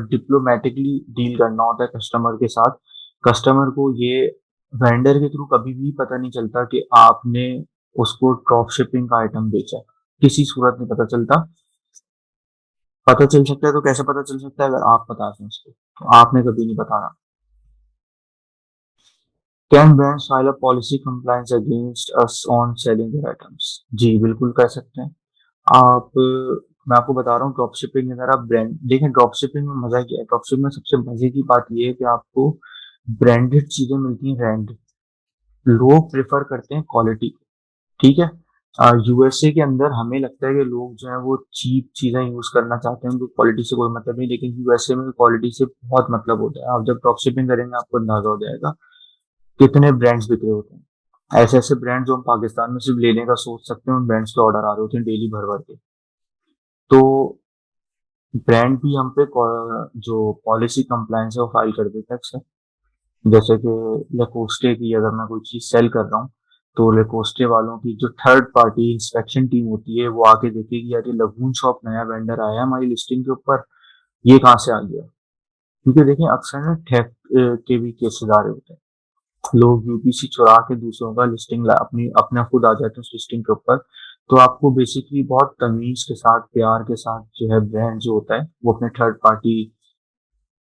डिप्लोमेटिकली डील करना होता है कस्टमर के साथ। कस्टमर को ये वेंडर के थ्रू कभी भी पता नहीं चलता कि आपने उसको ड्रॉप शिपिंग का आइटम बेचा है, किसी सूरत नहीं पता चलता। पता चल सकता है तो कैसे पता चल सकता है? अगर आप बता दें उसको, तो आपने कभी नहीं बताना। Can brands file a policy compliance against us on selling their items? जी बिल्कुल कर सकते हैं। आप मैं आपको बता रहा हूँ, ड्रॉप शिपिंग के अंदर आप ब्रांड देखें। ड्रॉप शिपिंग में मजा क्या है, ड्रॉप शिपिंग में सबसे मजे की बात यह है कि आपको ब्रांडेड चीजें मिलती हैं। ब्रांड लोग प्रेफर करते हैं क्वालिटी, ठीक है। USA के अंदर हमें लगता है कि लोग जो है वो चीप चीजें यूज करना चाहते हैं, उनको क्वालिटी से कोई मतलब नहीं, लेकिन USA में क्वालिटी से बहुत मतलब होता है। आप जब ड्रॉप शिपिंग करेंगे आपको अंदाजा हो जाएगा कितने ब्रांड्स बिक्रे होते हैं। ऐसे ऐसे ब्रांड जो हम पाकिस्तान में सिर्फ लेने का सोच सकते हैं, उन ब्रांड्स के ऑर्डर आ रहे होते हैं डेली भर भर के। तो ब्रांड भी हम पे जो पॉलिसी कंप्लायंस है वो फाइल कर देता है अक्सर। जैसे कि लेकोस्टे की अगर मैं कोई चीज सेल कर रहा हूँ, तो लेकोस्टे वालों की जो थर्ड पार्टी इंस्पेक्शन टीम होती है वो आके देखेगी यार ये लगून शॉप नया वेंडर आया है हमारी लिस्टिंग के ऊपर, ये कहाँ से आ गया। क्योंकि देखें अक्सर ना थेफ्ट के भी केसेस आ रहे होते हैं। लोग यूपीसी चुरा के दूसरों का लिस्टिंग अपनी अपना खुद आ जाते हैं उस लिस्टिंग के ऊपर। तो आपको बेसिकली बहुत तमीज के साथ, प्यार के साथ जो है ब्रांड जो होता है वो अपने थर्ड पार्टी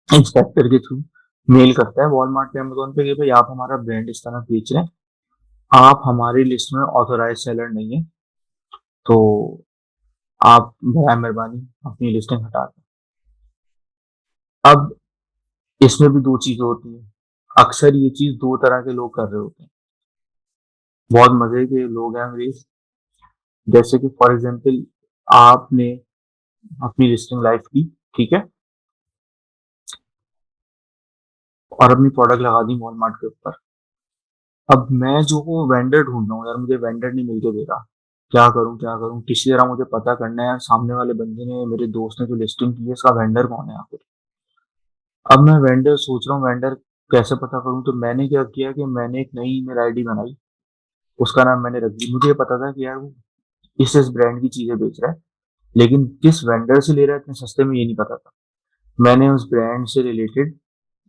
इंस्पेक्टर के थ्रू मेल करता है वॉलमार्ट पे, अमेजोन पे कि भाई आप हमारा ब्रांड इस तरह बेच रहे हैं, आप हमारी लिस्ट में ऑथोराइज सेलर नहीं है, तो आप बराए मेहरबानी अपनी लिस्टिंग हटा दें। अब इसमें भी दो चीजें होती हैं। अक्सर ये चीज दो तरह के लोग कर रहे होते हैं। बहुत मजे के लोग हैं अंग्रेज, जैसे कि फॉर एग्जाम्पल आपने अपनी लिस्टिंग लाइव की, ठीक है, और अपनी प्रोडक्ट लगा दी वॉलमार्ट के ऊपर। अब मैं जो वो वेंडर ढूंढ रहा हूँ यार, मुझे वेंडर नहीं मिल के दे रहा, क्या करूँ क्या करूँ, किसी तरह मुझे पता करना है सामने वाले बंदे ने, मेरे दोस्त ने जो लिस्टिंग की है इसका वेंडर कौन है आखिर। अब मैं वेंडर सोच रहा हूँ, वेंडर कैसे पता करूँ, तो मैंने क्या किया कि मैंने एक नई ईमेल आईडी बनाई, उसका नाम मैंने रख दिया। मुझे ये पता था कि यार वो इस ब्रांड की चीजें बेच रहा है, लेकिन किस वेंडर से ले रहा है इतने सस्ते में ये नहीं पता था। मैंने उस ब्रांड से रिलेटेड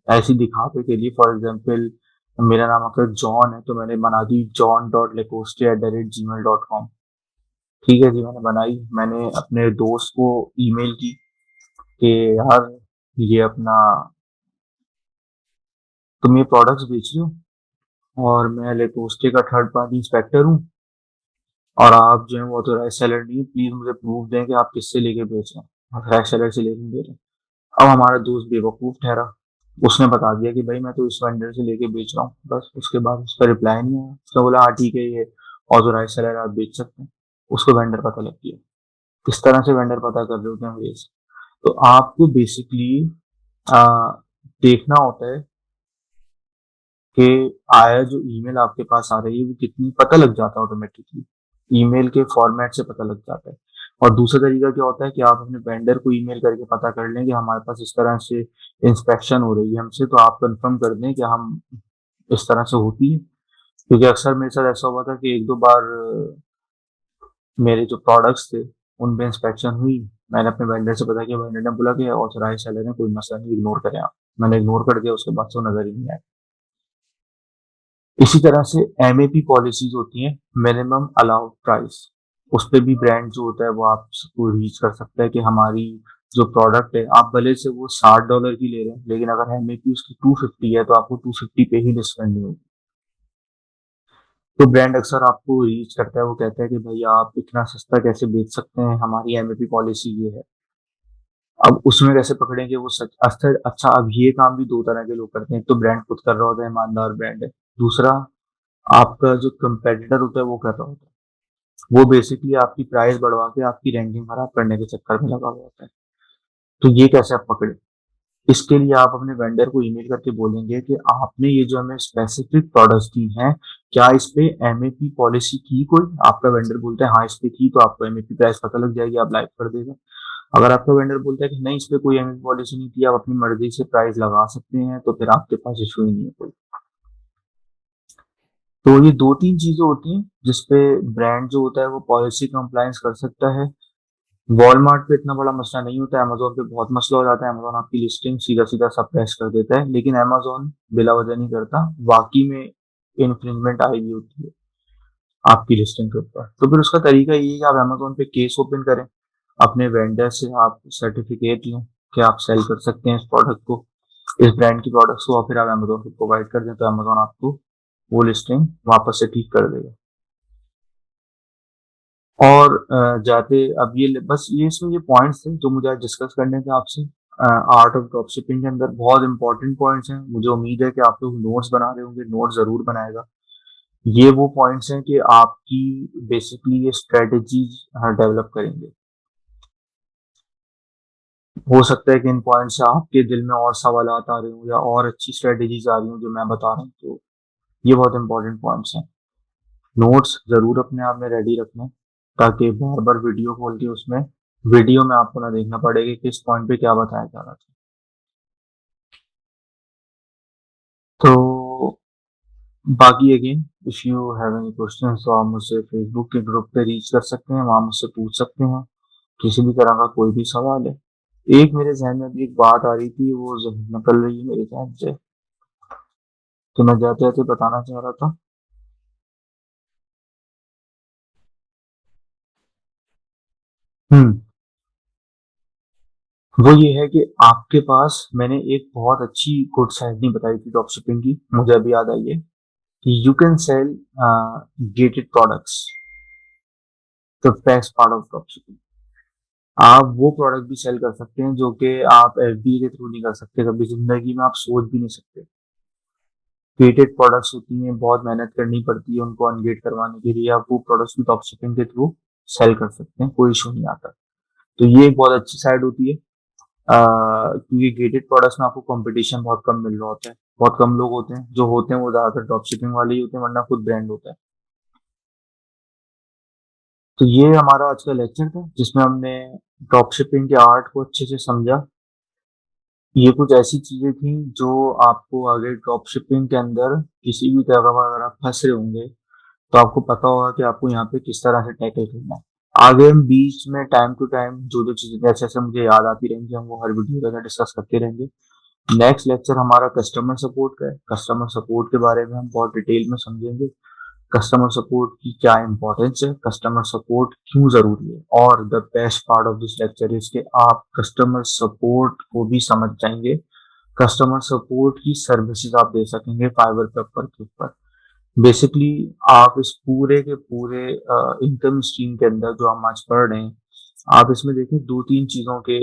ऐसी दिखावे के लिए, फॉर एग्जाम्पल मेरा नाम अगर जॉन है तो मैंने बना दी john.lecoste@gmail.com। ठीक है जी, मैंने बनाई, मैंने अपने दोस्त को ईमेल की कि यार ये अपना तुम ये प्रोडक्ट्स बेच रहे हो और मैं लेकोस्टे का थर्ड पार्टी इंस्पेक्टर हूँ, और आप जो है वो ऑथोराइज सेलर नहीं है, प्लीज मुझे प्रूफ दें कि आप किससे लेके बेच रहे हैं, ऑथोराइज सेलर से लेके दे रहे हैं। अब हमारा दोस्त बेवकूफ ठहरा, उसने बता दिया कि भाई मैं तो इस वेंडर से लेके बेच रहा हूँ, बस उसके बाद उसका रिप्लाई नहीं आया। उसने बोला हाँ ठीक है, ये ऑथोराइज सेलर आप बेच सकते हैं। उसको वेंडर पता लग गया। किस तरह से वेंडर पता कर रहे होते हैं अंग्रेज। तो आपको बेसिकली देखना होता है कि आया जो ईमेल आपके पास आ रही है वो कितनी, पता लग जाता है ऑटोमेटिकली, ईमेल के फॉर्मेट से पता लग जाता है। और दूसरा तरीका क्या होता है कि आप अपने वेंडर को ईमेल करके पता कर लें कि हमारे पास इस तरह से इंस्पेक्शन हो रही है हमसे, तो आप कंफर्म कर दें कि हम इस तरह से होती है। क्योंकि अक्सर मेरे साथ ऐसा हुआ था कि एक दो बार मेरे जो प्रोडक्ट्स थे उनपे इंस्पेक्शन हुई, मैंने अपने वेंडर से पता किया, वेंडर ने बोला कि ऑथराइज सेलर है, कोई मसला नहीं, इग्नोर करें आप। मैंने इग्नोर कर दिया, उसके बाद से वो नजर ही नहीं आया। इसी तरह से एमएपी पॉलिसीज होती हैं, मिनिमम अलाउड प्राइस। उस पे भी ब्रांड जो होता है वो आपको रीच कर सकता है कि हमारी जो प्रोडक्ट है, आप भले से वो $60 की ले रहे हैं, लेकिन अगर एमएपी उसकी 250 है तो आपको 250 पे ही लिस्ट करनी होगी। तो ब्रांड अक्सर आपको रीच करता है, वो कहता है कि भाई आप इतना सस्ता कैसे बेच सकते हैं, हमारी एमएपी पॉलिसी ये है। अब उसमें कैसे पकड़ेंगे वो सच अच्छा अच्छा। अब ये काम भी दो तरह के लोग करते हैं, एक तो ब्रांड खुद कर रहा होता है, ईमानदार ब्रांड है। दूसरा आपका जो कंपेटिटर होता है वो कर रहा होता है, वो बेसिकली आपकी प्राइस बढ़वा के आपकी रैंकिंग खराब करने के चक्कर में लगा हुआ होता है। तो ये कैसे आप पकड़े, इसके लिए आप अपने वेंडर को ईमेल करके बोलेंगे कि आपने ये जो हमें स्पेसिफिक प्रोडक्ट्स दी हैं, क्या इस पे एमएपी पॉलिसी थी कोई। आपका वेंडर बोलता है हाँ इस पे थी, तो आपको एमएपी प्राइस पता लग जाएगी, आप लाइव कर देगा। अगर आपका वेंडर बोलता है कि नहीं इस पे कोई एमएपी पॉलिसी नहीं थी, आप अपनी मर्जी से प्राइस लगा सकते हैं, तो फिर आपके पास इशू ही नहीं है कोई। तो ये दो तीन चीजें होती हैं जिसपे ब्रांड जो होता है वो पॉलिसी कंप्लायंस कर सकता है। वॉलमार्ट पे इतना बड़ा मसला नहीं होता है, अमेजोन पे बहुत मसला हो जाता है। अमेजोन आपकी लिस्टिंग सीधा सीधा सप्रेस कर देता है, लेकिन अमेजोन बिला वजह नहीं करता, वाकई में इन्फ्रिंजमेंट आई हुई होती है आपकी लिस्टिंग के ऊपर। तो फिर उसका तरीका ये है कि आप अमेजोन पे केस ओपन करें, अपने वेंडर से आप सर्टिफिकेट लें कि आप सेल कर सकते हैं इस प्रोडक्ट को, इस ब्रांड की प्रोडक्ट्स को, और फिर आप अमेजोन को प्रोवाइड कर दें, तो अमेजोन आपको वो लिस्टिंग वापस से ठीक कर देगा। और जाते अब ये बस ये इसमें ये पॉइंट्स थे जो मुझे आज डिस्कस करने थे आपसे। आर्ट ऑफ ड्रॉप शिपिंग के अंदर बहुत इंपॉर्टेंट पॉइंट्स हैं, मुझे उम्मीद है कि आप लोग नोट्स बना रहे होंगे, नोट जरूर बनाएगा। ये वो पॉइंट्स हैं कि आपकी बेसिकली ये स्ट्रेटेजीज डेवलप करेंगे। हो सकता है कि इन पॉइंट से आपके दिल में और सवाल आ रहे हो या और अच्छी स्ट्रेटेजीज आ रही हो जो मैं बता रहा हूँ, तो ये बहुत इंपॉर्टेंट पॉइंट्स हैं। नोट्स जरूर अपने आप में रेडी रखना, ताकि बार बार वीडियो खोल के उसमें वीडियो में आपको ना देखना पड़े कि किस पॉइंट पे क्या बताया जा रहा था। तो बाकी again, if you have any question तो आप मुझसे फेसबुक के ग्रुप पे रीच कर सकते हैं, वहां मुझसे पूछ सकते हैं, किसी भी तरह का कोई भी सवाल है। एक मेरे जहन में भी एक बात आ रही थी, वो निकल रही है मेरे जहन से, तो मैं जाते जाते बताना चाह रहा था। हम्म वो ये है कि आपके पास मैंने एक बहुत अच्छी गुड साइड नहीं बताई थी ड्रॉप शिपिंग की, मुझे अभी याद आई है। कि you can sell gated products, the best part of dropshipping. आप वो प्रोडक्ट भी सेल कर सकते हैं जो कि आप एफबी के थ्रू नहीं कर सकते, कभी जिंदगी में आप सोच भी नहीं सकते। गेटेड प्रोडक्ट्स होती हैं, बहुत मेहनत करनी पड़ती है उनको अनगेट करवाने के लिए, आप वो प्रोडक्ट्स भी ड्रॉपशिपिंग के थ्रू सेल कर सकते हैं, कोई इशू नहीं आता। तो ये एक बहुत अच्छी साइड होती है, क्योंकि गेटेड प्रोडक्ट्स में आपको कंपटीशन बहुत कम मिल रहा होता है, बहुत कम लोग होते हैं, जो होते हैं वो ज्यादातर ड्रॉप शिपिंग वाले ही होते हैं, वरना खुद ब्रांड होता है। तो ये हमारा आज का लेक्चर था जिसमें हमने ड्रॉप शिपिंग के आर्ट को अच्छे से समझा। ये कुछ ऐसी चीजें थी जो आपको आगे ड्रॉप शिपिंग के अंदर किसी भी तरह का अगर आप फंस रहे होंगे तो आपको पता होगा कि आपको यहाँ पे किस तरह से टैकल करना है। आगे हम बीच में टाइम टू टाइम जो जो चीजें जैसे जैसे मुझे याद आती रहेंगी हम वो हर वीडियो के अंदर डिस्कस करते रहेंगे। नेक्स्ट लेक्चर हमारा कस्टमर सपोर्ट का है। कस्टमर सपोर्ट के बारे में हम बहुत डिटेल में समझेंगे, कस्टमर सपोर्ट की क्या इंपॉर्टेंस है, कस्टमर सपोर्ट क्यों जरूरी है, और the best part of this lecture is कि आप कस्टमर सपोर्ट को भी समझ जाएंगे, कस्टमर सपोर्ट की सर्विसेज आप दे सकेंगे फाइवर पेपर के ऊपर। बेसिकली आप इस पूरे के पूरे इनकम स्ट्रीम के अंदर जो हम आज पढ़ रहे हैं, आप इसमें देखें दो तीन चीजों के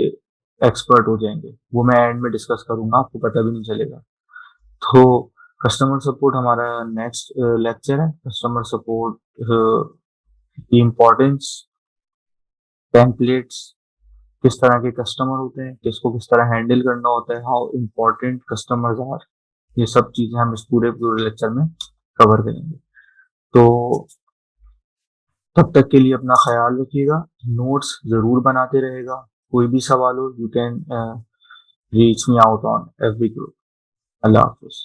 एक्सपर्ट हो जाएंगे, वो मैं एंड में डिस्कस करूंगा, आपको पता भी नहीं चलेगा। तो कस्टमर सपोर्ट हमारा नेक्स्ट लेक्चर है। कस्टमर सपोर्ट की इम्पोर्टेंस, टेम्पलेट्स, किस तरह के कस्टमर होते हैं, किसको किस तरह हैंडल करना होता है, हाउ इम्पोर्टेंट कस्टमर्स आर, ये सब चीजें हम इस पूरे पूरे लेक्चर में कवर करेंगे। तो तब तक के लिए अपना ख्याल रखिएगा, नोट्स जरूर बनाते रहेगा, कोई भी सवाल हो you can reach me out on FB group. Allah Hafiz.